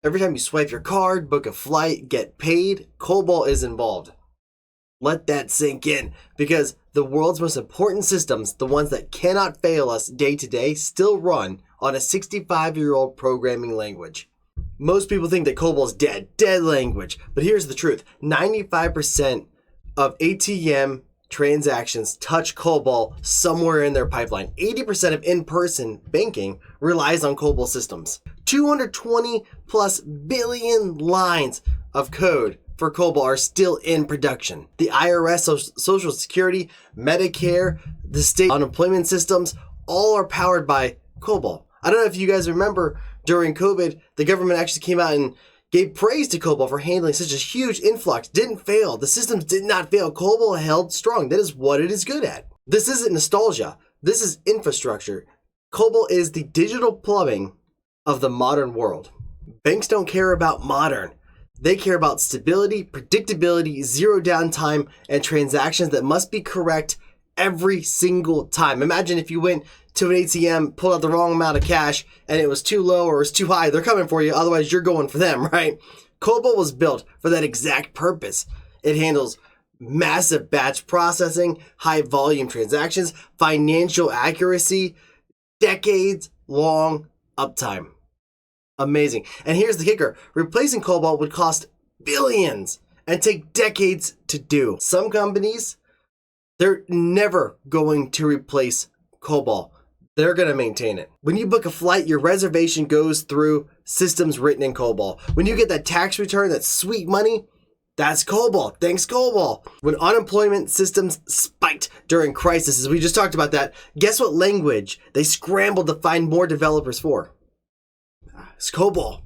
Every time you swipe your card, book a flight, get paid, COBOL is involved. Let that sink in, because the world's most important systems, the ones that cannot fail us day to day, still run on a 65-year-old programming language. Most people think that COBOL is dead language, but here's the truth. 95% of ATM transactions touch COBOL somewhere in their pipeline. 80% of in-person banking relies on COBOL systems. 220 plus billion lines of code for COBOL are still in production. The IRS, Social Security, Medicare, the state unemployment systems, all are powered by COBOL. I don't know if you guys remember, during COVID, the government actually came out and gave praise to COBOL for handling such a huge influx. Didn't fail. The systems did not fail. COBOL held strong. That is what it is good at. This isn't nostalgia. This is infrastructure. COBOL is the digital plumbing of the modern world. Banks don't care about modern. They care about stability, predictability, zero downtime, and transactions that must be correct every single time. Imagine if you went to an ATM, pulled out the wrong amount of cash, and it was too low or it was too high. They're coming for you, otherwise you're going for them, right? COBOL was built for that exact purpose. It handles massive batch processing, high volume transactions, financial accuracy, decades long uptime. Amazing. And here's the kicker. Replacing COBOL would cost billions and take decades to do. Some companies, they're never going to replace COBOL. They're going to maintain it. When you book a flight, your reservation goes through systems written in COBOL. When you get that tax return, that sweet money, that's COBOL. Thanks, COBOL. When unemployment systems spiked during crises, we just talked about that, guess what language they scrambled to find more developers for? It's COBOL.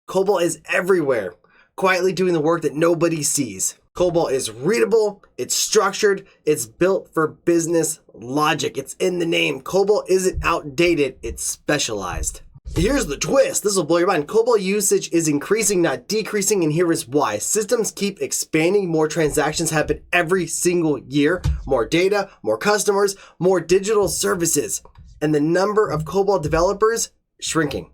COBOL is everywhere, quietly doing the work that nobody sees. COBOL is readable, it's structured, it's built for business logic. It's in the name. COBOL isn't outdated, it's specialized. Here's the twist. This will blow your mind. COBOL usage is increasing, not decreasing, and here is why. Systems keep expanding. More transactions happen every single year. More data, more customers, more digital services. And the number of COBOL developers shrinking.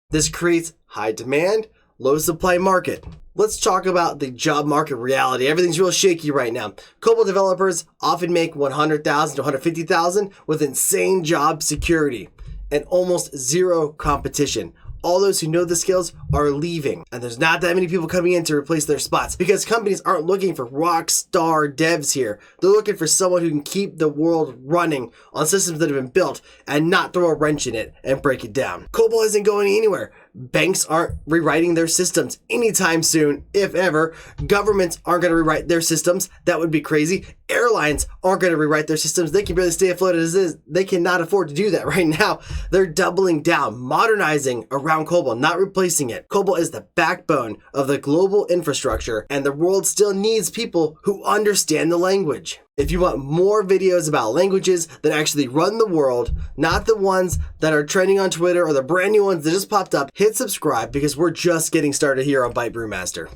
This creates high demand, low supply market. Let's talk about the job market reality. Everything's real shaky right now. COBOL developers often make $100,000 to $150,000 with insane job security and almost zero competition. All those who know the skills are leaving, and there's not that many people coming in to replace their spots because companies aren't looking for rock star devs here. They're looking for someone who can keep the world running on systems that have been built and not throw a wrench in it and break it down. COBOL isn't going anywhere. Banks aren't rewriting their systems anytime soon, if ever. Governments aren't going to rewrite their systems. That would be crazy. Airlines aren't going to rewrite their systems. They can barely stay afloat as is. They cannot afford to do that right now. They're doubling down, modernizing around COBOL, not replacing it. COBOL is the backbone of the global infrastructure, and the world still needs people who understand the language. If you want more videos about languages that actually run the world, not the ones that are trending on Twitter or the brand new ones that just popped up, hit subscribe because we're just getting started here on Byte Brewmaster.